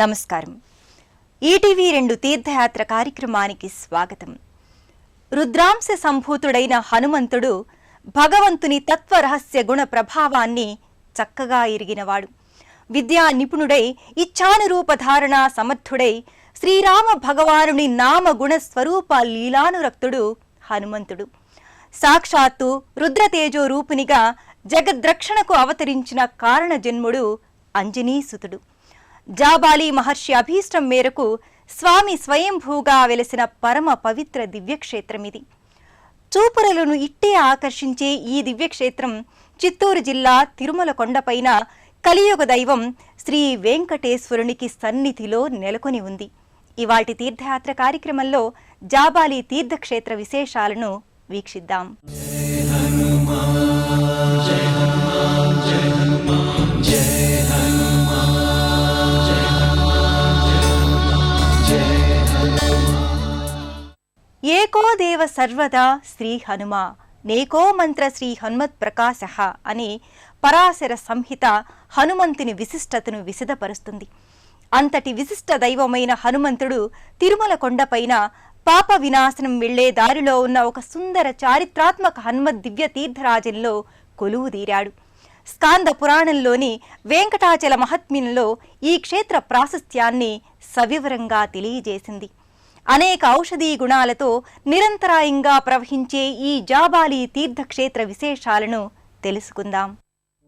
నమస్కారం. ఈటీవీ 2 తీర్థయాత్ర కార్యక్రమానికి స్వాగతం. రుద్రాంశ సంభూతుడైన హనుమంతుడు భగవంతుని తత్వ రహస్య గుణ ప్రభావాన్ని చక్కగా ఎరిగినవాడు. విద్యా నిపుణుడై ఇచ్ఛానురూపధారణ సమర్థుడై శ్రీరామ భగవానుని నామ గుణ స్వరూప లీలానురక్తుడు హనుమంతుడు. సాక్షాత్తు రుద్రతేజో రూపునిగా జగద్రక్షణకు అవతరించిన కారణజన్ముడు అంజనీసుతుడు. జాబాలి మహర్షి అభీష్టం మేరకు స్వామి స్వయంభూగా వెలసిన పరమ పవిత్ర దివ్యక్షేత్రమిది. చూపురలను ఇట్టే ఆకర్షించే ఈ దివ్యక్షేత్రం చిత్తూరు జిల్లా తిరుమల కొండపైన కలియుగ దైవం శ్రీ వెంకటేశ్వరునికి సన్నిధిలో నెలకొని ఉంది. ఇవాటి తీర్థయాత్ర కార్యక్రమంలో జాబాలి తీర్థక్షేత్ర విశేషాలను వీక్షిద్దాం. ఏకో దేవ సర్వదా శ్రీ హనుమ నేకో మంత్ర శ్రీ హనుమత్ ప్రకాశ అని పరాశర సంహిత హనుమంతుని విశిష్టతను విశదపరుస్తుంది. అంతటి విశిష్ట దైవమైన హనుమంతుడు తిరుమల కొండపైన పాప వినాశనం వెళ్లే దారిలో ఉన్న ఒక సుందర చారిత్రాత్మక హనుమద్ దివ్య తీర్థరాజంలో కొలువుదీరాడు. స్కాంద పురాణంలోని వెంకటాచల మహాత్మ్యంలో ఈ క్షేత్ర ప్రాశస్త్యాన్ని సవివరంగా తెలియజేసింది. అనేక ఔషధీ గుణాలతో నిరంతరాయంగా ప్రవహించే ఈ జాబాలి తీర్థక్షేత్ర విశేషాలను తెలుసుకుందాం.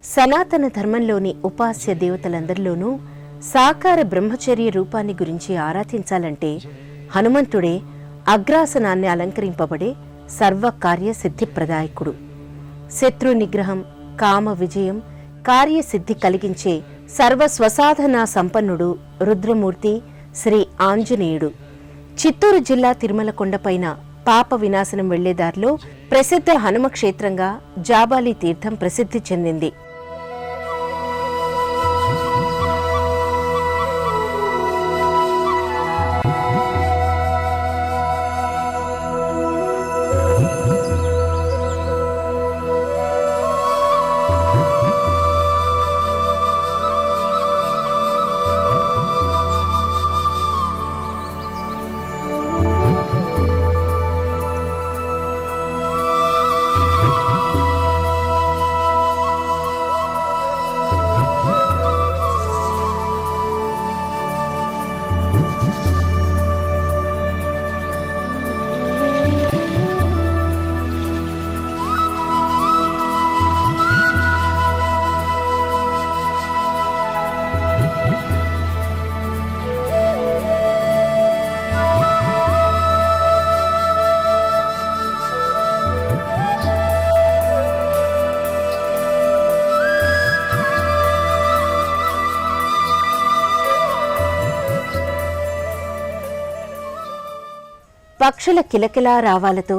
సనాతన ధర్మంలోని ఉపాస్య దేవతలందరిలోనూ సాకార బ్రహ్మచర్య రూపాన్ని గురించి ఆరాధించాలంటే హనుమంతుడే అగ్రాసనాన్ని అలంకరింపబడే సర్వకార్య సిద్ధిప్రదాయకుడు. శత్రు నిగ్రహం, కామ విజయం, కార్యసిద్ధి కలిగించే సర్వస్వసాధనా సంపన్నుడు రుద్రమూర్తి శ్రీ ఆంజనేయుడు. చిత్తూరు జిల్లా తిరుమల కొండపైన పాప వినాశనం వెళ్లేదారిలో ప్రసిద్ధ హనుమ క్షేత్రంగా జాబాలి తీర్థం ప్రసిద్ధి చెందింది. పక్షుల కిలకిలా రావాలతో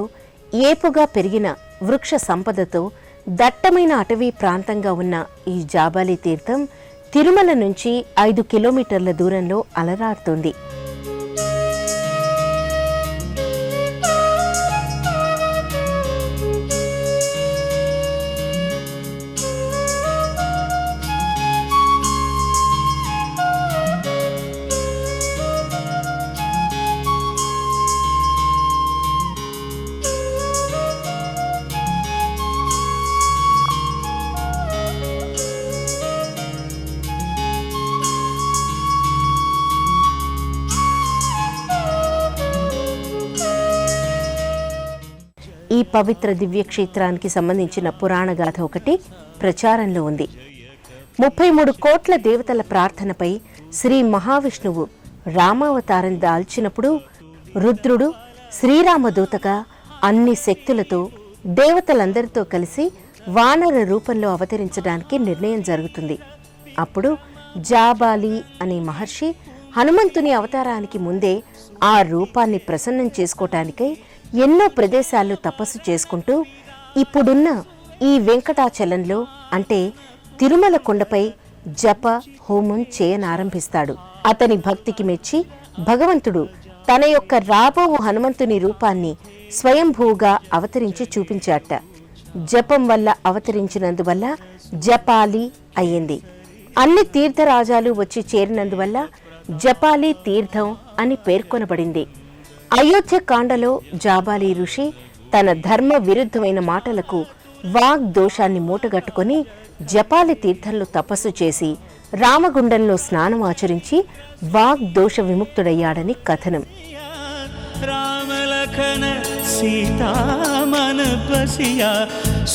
ఏపుగా పెరిగిన వృక్ష సంపదతో దట్టమైన అటవీ ప్రాంతంగా ఉన్న ఈ జాబాలి తీర్థం తిరుమల నుంచి 5 కిలోమీటర్ల దూరంలో అలరాడుతోంది. ఈ పవిత్ర దివ్యక్షేత్రానికి సంబంధించిన పురాణగాథ ఒకటి ప్రచారంలో ఉంది. 33 కోట్ల దేవతల ప్రార్థనపై శ్రీ మహావిష్ణువు రామావతారం దాల్చినప్పుడు రుద్రుడు శ్రీరామదూతగా అన్ని శక్తులతో దేవతలందరితో కలిసి వానర రూపంలో అవతరించడానికి నిర్ణయం జరుగుతుంది. అప్పుడు జాబాలి అనే మహర్షి హనుమంతుని అవతారానికి ముందే ఆ రూపాన్ని ప్రసన్నం చేసుకోవటానికై ఎన్నో ప్రదేశాల్లో తపస్సు చేసుకుంటూ ఇప్పుడున్న ఈ వెంకటాచలంలో అంటే తిరుమల కొండపై జప హోమం చేయనారంభిస్తాడు. అతని భక్తికి మెచ్చి భగవంతుడు తన యొక్క రాబో హనుమంతుని రూపాన్ని స్వయంభూగా అవతరించి చూపించాట. జపం వల్ల అవతరించినందువల్ల జపాలి అయ్యింది. అన్ని తీర్థరాజాలు వచ్చి చేరినందువల్ల జపాలి తీర్థం అని పేర్కొనబడింది. అయోధ్య కాండలో జాబాలి ఋషి తన ధర్మ విరుద్ధమైన మాటలకు వాగ్ దోషాన్ని మూటగట్టుకుని జపాలి తీర్థంలో తపస్సు చేసి రామగుండంలో స్నానం ఆచరించి వాగ్ దోష విముక్తుడయ్యాడని కథనం. रामलखन सीता मन बसिया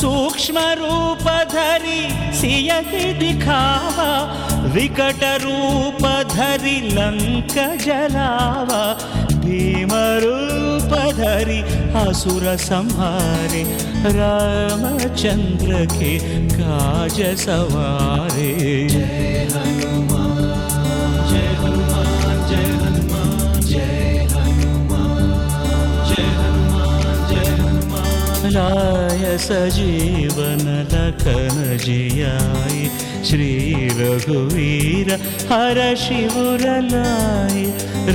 सूक्ष्म रूप धरि सियहि दिखावा विकट रूप धरि लंक जलावा भीम रूप धरि असुर संहारे रामचंद्र के काज सवारे जय हनुमान जय हनुमान जय हनुमान जय लाय सजीवन लखन जियाय श्री रघुवीर हर शिवर लाय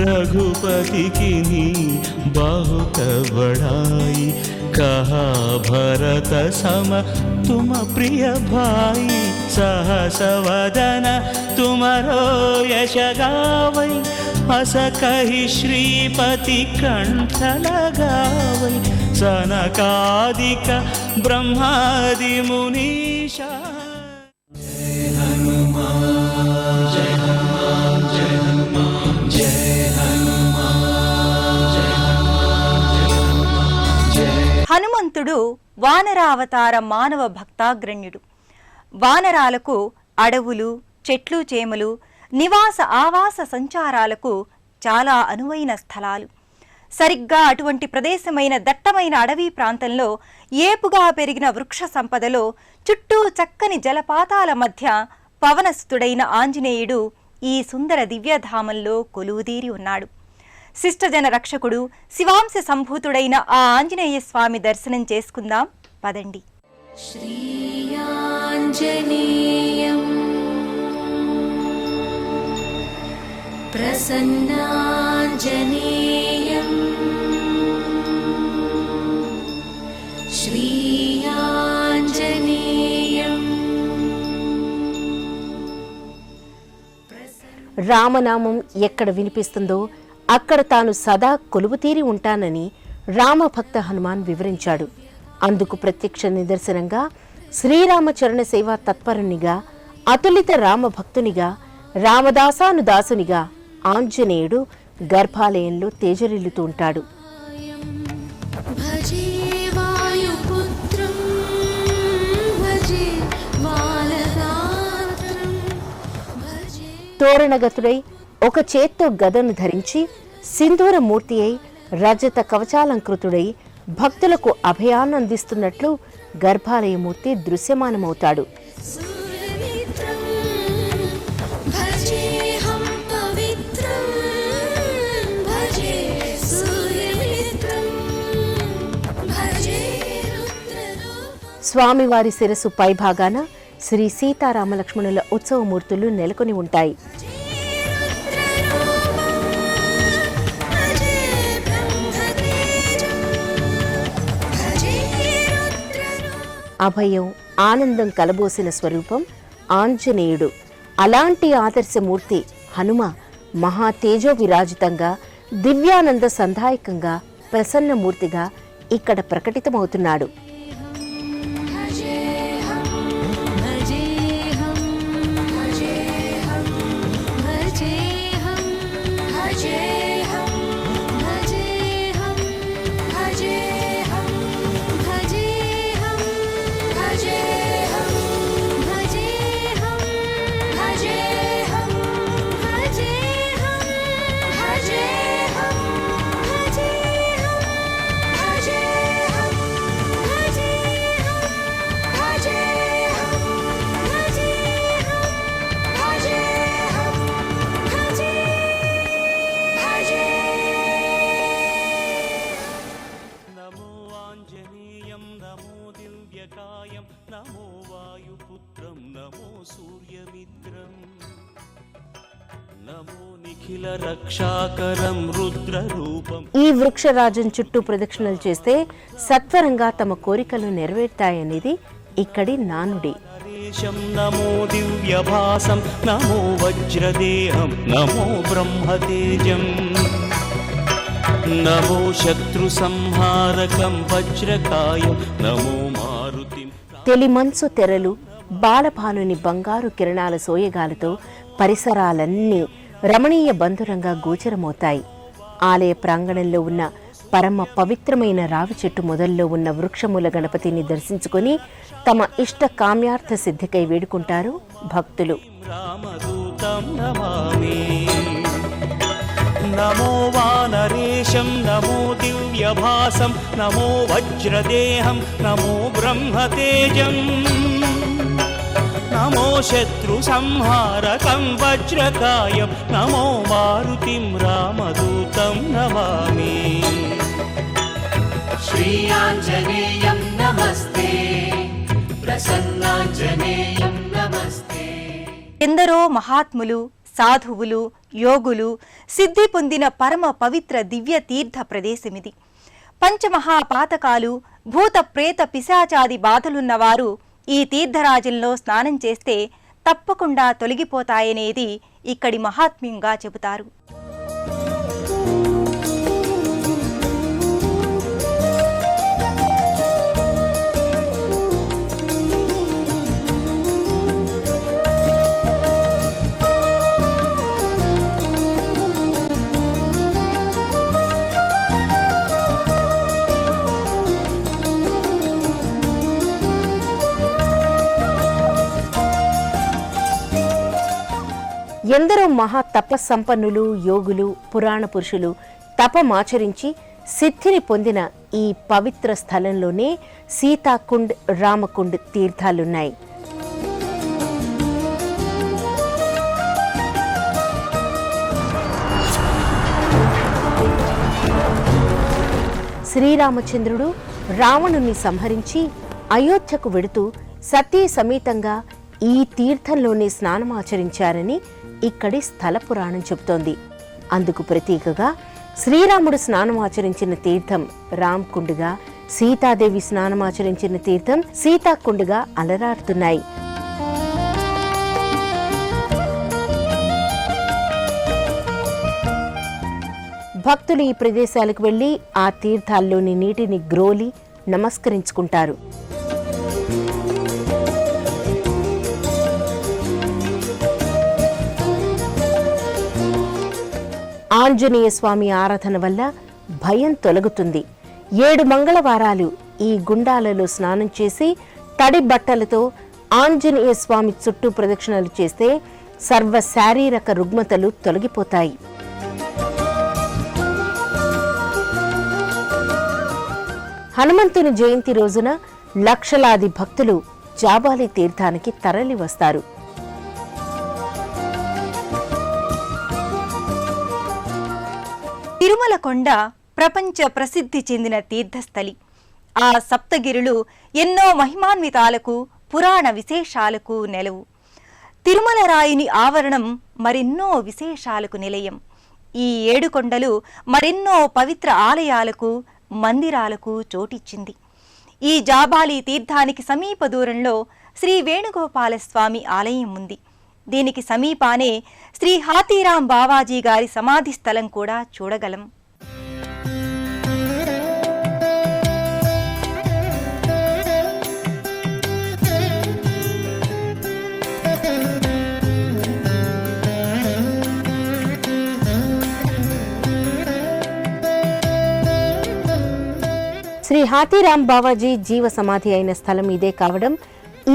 रघुपति किन्ही बहुत बड़ाई कहा भरत सम तुम प्रिय भाई सहस वदन तुमरो यश गावै अस कहि श्रीपति कंठ लगावै सनकादिक ब्रह्मादि मुनीषा जय हनुमान जय हनुमान जय हनुमान जय हनुमान जय हनुमान जय హనుమంతుడు వానరావతార మానవ భక్తాగ్రణ్యుడు. వానరాలకు అడవులు, చెట్లు చేమలు, నివాస ఆవాస సంచారాలకు చాలా అనువైన స్థలాలు. సరిగ్గా అటువంటి ప్రదేశమైన దట్టమైన అడవి ప్రాంతంలో ఏపుగా పెరిగిన వృక్ష సంపదలో చుట్టూ చక్కని జలపాతాల మధ్య పవనసుతుడైన ఆంజనేయుడు ఈ సుందర దివ్యధామంలో కొలువుదీరి ఉన్నాడు. శిష్టజన రక్షకుడు, శివాంశ సంభూతుడైన ఆ ఆంజనేయ స్వామి దర్శనం చేసుకుందాం పదండి. శ్రీయాంజనేయం ప్రసన్నాంజనేయం శ్రీయాంజనేయం. రామనామం ఎక్కడ వినిపిస్తుందో అక్కడ తాను సదా కొలువుతీరి ఉంటానని రామభక్త హనుమాన్ వివరించాడు. అందుకు ప్రత్యక్ష నిదర్శనంగా శ్రీరామచరణ సేవా తత్పరునిగా, అతులిత రామభక్తునిగా, రామదాసానుదాసునిగా ఆంజనేయుడు గర్భాలయంలో తేజరిల్లుతూ ఉంటాడు. భజే వాయుపుత్రం భజే బాలగాత్రం భజే. తోరణగతుడై ఒక చేత్తో గదను ధరించి సింధూరమూర్తి అయి రజత కవచాలంకృతుడై భక్తులకు అభయాన్నందిస్తున్నట్లు గర్భాలయమూర్తి దృశ్యమానమవుతాడు. సూర్యమిత్రం భజేహం పవిత్రం భజే సూర్యమిత్రం భజే రుద్రరూపం. స్వామివారి శిరస్సు పైభాగాన శ్రీ సీతారామలక్ష్మణుల ఉత్సవమూర్తులు నెలకొని ఉంటాయి. అభయం, ఆనందం కలబోసిన స్వరూపం ఆంజనేయుడు. అలాంటి ఆదర్శమూర్తి హనుమ మహా తేజో విరాజితంగా, దివ్యానంద సంధాయకంగా, ప్రసన్నమూర్తిగా ఇక్కడ ప్రకటితమవుతున్నాడు. नमो वायुपुत्रं नमो सूर्यमित्रं नमो निखिल रक्षाकरं रुद्ररूपं. ఈ వృక్షరాజం చుట్టూ ప్రదక్షిణలు చేస్తే సత్వరంగా తమ కోరికలు నెరవేరుతాయనేది ఇక్కడి నానుడి. వానరేశం నమో దివ్యభాసం నమో వజ్రదేహం నమో బ్రహ్మతేజం నమో శత్రు సంహారకం వజ్రకాయం నమో మారుతిం. తెలిమంచు తెరలు బాలభానుని బంగారు కిరణాల సోయగాలతో పరిసరాలన్నీ రమణీయ బంధురంగా గోచరమవుతాయి. ఆలయ ప్రాంగణంలో ఉన్న పరమ పవిత్రమైన రావి చెట్టు మొదల్లో ఉన్న వృక్షమూల గణపతిని దర్శించుకొని తమ ఇష్ట కామ్యార్థ సిద్ధికై వేడుకుంటారు భక్తులు. రామదూతం నమామి నమో వానరేశం నమో దివ్యభాసం నమో వజ్రదేహం నమో బ్రహ్మతేజం నమో శత్రు సంహారకం వజ్రకాయం నమో మారుతిం రామదూతం నమామి. श्रीयाञ्जनेयं नमस्ते प्रसन्नाञ्जनेयं नमस्ते. ఎందరో మహాత్ములు, సాధువులు, యోగులు సిద్ధి పొందిన పరమ పవిత్ర దివ్య తీర్థ ప్రదేశమిది. పంచమహాపాతకాలు, భూత ప్రేత పిశాచాది బాధలున్నవారు ఈ తీర్థరాజంలో స్నానం చేస్తే తప్పకుండా తొలగిపోతాయనేది ఇక్కడి మహాత్మ్యంగా చెబుతారు. ఎందరో మహా తపస్సంపన్నులు, యోగులు, పురాణ పురుషులు తపమాచరించి సిద్ధిని పొందిన ఈ పవిత్ర స్థలంలోనే సీతాకుండ్, రామకుండ్ తీర్థాలున్నాయి. శ్రీరామచంద్రుడు రావణుని సంహరించి అయోధ్యకు వెడుతూ సతీ సమేతంగా ఈ తీర్థంలోనే స్నానమాచరించారని ఇక్కడి స్థల పురాణం చెబుతోంది. అందుకు ప్రతీకగా శ్రీరాముడు స్నానమాచరించిన తీర్థం రామ్కుండ్గా, సీతాదేవి స్నానమాచరించిన తీర్థం సీతాకుండ్గా అలరాడుతున్నాయి. భక్తులు ఈ ప్రదేశాలకు వెళ్లి ఆ తీర్థాల్లోని నీటిని గ్రోలి నమస్కరించుకుంటారు. ఆంజనేయ స్వామి ఆరాధన వల్ల భయం తొలగుతుంది. 7 మంగళవారాలు ఈ గుండాలలో స్నానం చేసి తడి బట్టలతో ఆంజనేయ స్వామి చుట్టూ ప్రదక్షిణలు చేస్తే సర్వ శారీరక రుగ్మతలు తొలగిపోతాయి. హనుమంతుని జయంతి రోజున లక్షలాది భక్తులు జాబాలి తీర్థానికి తరలి వస్తారు. తిరుమల కొండ ప్రపంచ ప్రసిద్ధి చెందిన తీర్థస్థలి. ఆ సప్తగిరులు ఎన్నో మహిమాన్వితాలకు, పురాణ విశేషాలకు నెలవు. తిరుమల రాయుని ఆవరణం మరెన్నో విశేషాలకు నిలయం. ఈ 7 కొండలు మరెన్నో పవిత్ర ఆలయాలకు, మందిరాలకు చోటిచ్చింది. ఈ జాబాలి తీర్థానికి సమీప దూరంలో శ్రీ వేణుగోపాలస్వామి ఆలయం ఉంది. దీనికి సమీపానే శ్రీ హాతీరాం బావాజీ గారి సమాధి స్థలం కూడా చూడగలం. శ్రీ హాతీరాం బావాజీ జీవ సమాధి అయిన స్థలం ఇదే కావడం,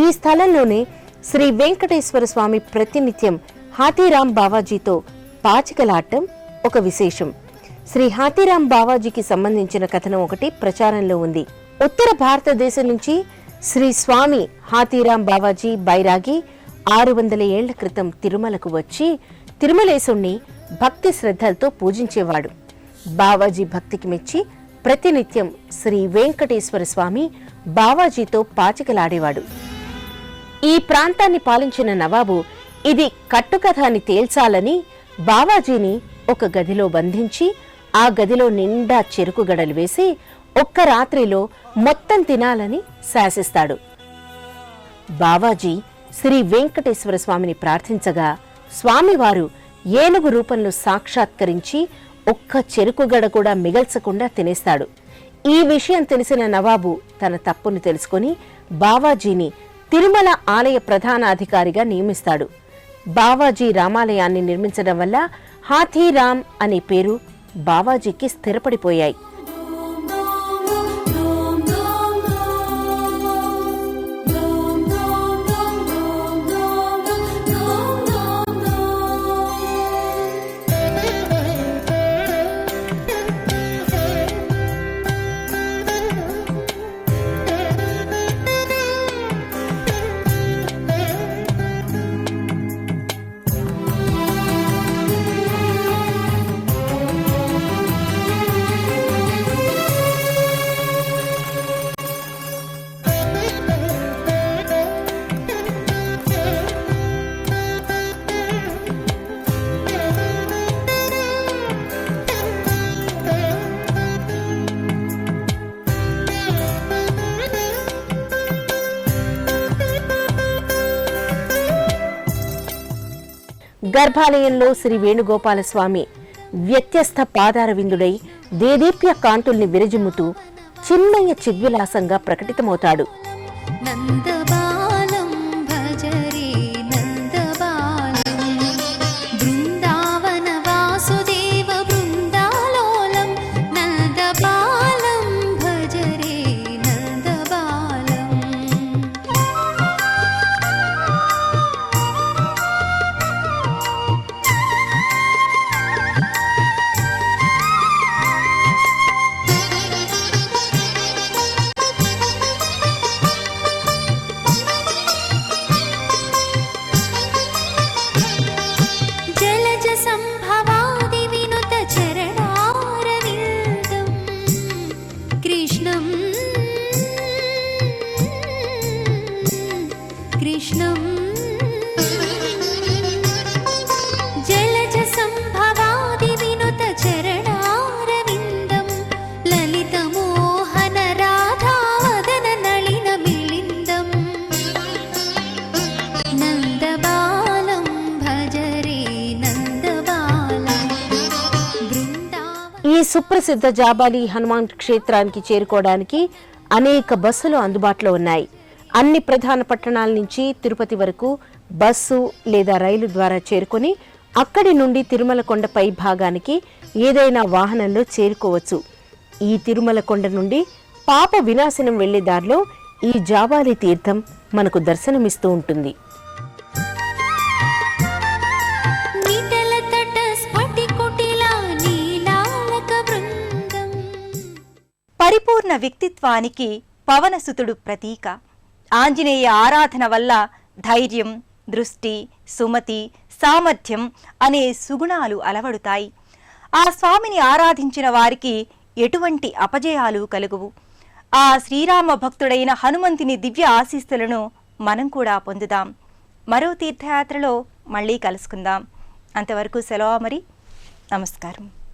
ఈ స్థలంలోనే శ్రీ వెంకటేశ్వర స్వామి ప్రతినిత్యం హాతీరాం బావాజీతో పాచికలాడటం ఒక విశేషం. శ్రీ హాతీరాం బావాజీకి సంబంధించిన కథనం ఒకటి ప్రచారంలో ఉంది. ఉత్తర భారతదేశం నుంచి శ్రీ స్వామి హాతీరాం బావాజీ బైరాగి 600 ఏళ్ల క్రితం తిరుమలకు వచ్చి తిరుమలేశుణ్ణి భక్తి శ్రద్ధలతో పూజించేవాడు. బావాజీ భక్తికి మెచ్చి ప్రతినిత్యం శ్రీ వెంకటేశ్వర స్వామి బావాజీతో పాచికలాడేవాడు. ఈ ప్రాంతాన్ని పాలించిన నవాబు ఇది కట్టుకథ అని తేల్చాలని బావాజీని ఒక గదిలో బంధించి ఆ గదిలో నిండా చెరుకు గడలు వేసి ఒక్క రాత్రిలో మొత్తం తినాలని శాసిస్తాడు. బావాజీ శ్రీ వెంకటేశ్వర స్వామిని ప్రార్థించగా స్వామివారు ఏనుగు రూపంలో సాక్షాత్కరించి ఒక్క చెరుకుగడ కూడా మిగల్చకుండా తినేస్తాడు. ఈ విషయం తెలిసిన నవాబు తన తప్పును తెలుసుకుని బావాజీని తిరుమల ఆలయ ప్రధానాధికారిగా నియమిస్తాడు. బావాజీ రామాలయాన్ని నిర్మించడం వల్ల హాథీరామ్ అనే పేరు బావాజీకి స్థిరపడిపోయాయి. గర్భాలయంలో శ్రీ వేణుగోపాలస్వామి వ్యత్యస్త పాదార విందుడై దేదీప్య కాంతుల్ని విరజిమ్ముతూ చిన్మయ చిద్విలాసంగా ప్రకటితమవుతాడు. నందబాలం భజరే నందబాలం బృందావన వాసుదేవ బృందాలోలం నందబాలం భజరే నందబాలం. జలజ సంభవాది వినుత చరణారవిందం కృష్ణం కృష్ణం జలజ సంభవాది వినుత చరణారవిందం లలితమోహన రాధావదన నళిన మిళిందం నందబాలం భజరే నందబాలం బృందావన. ఈ సుప్రసిద్ధ జాబాలి హనుమాన్ క్షేత్రానికి చేరుకోవడానికి అనేక బస్సులు అందుబాటులో ఉన్నాయి. అన్ని ప్రధాన పట్టణాల నుంచి తిరుపతి వరకు బస్సు లేదా రైలు ద్వారా చేరుకొని అక్కడి నుండి తిరుమల కొండ పై భాగానికి ఏదైనా వాహనంలో చేరుకోవచ్చు. ఈ తిరుమల కొండ నుండి పాప వినాశనం వెళ్లే దారిలో ఈ జాబాలి తీర్థం మనకు దర్శనమిస్తూ ఉంటుంది. నిటల తట స్ఫటికుటిల నీలాలక బృందం. పరిపూర్ణ వ్యక్తిత్వానికి పవనసుతుడు ప్రతీక. ఆంజనేయ ఆరాధన వల్ల ధైర్యం, దృష్టి, సుమతి, సామర్థ్యం అనే సుగుణాలు అలవడుతాయి. ఆ స్వామిని ఆరాధించిన వారికి ఎటువంటి అపజయాలు కలుగువు. ఆ శ్రీరామ భక్తుడైన హనుమంతుని దివ్య ఆశీస్సులను మనం కూడా పొందుదాం. మరో తీర్థయాత్రలో మళ్ళీ కలుసుకుందాం. అంతవరకు సెలవు మరి. నమస్కారం.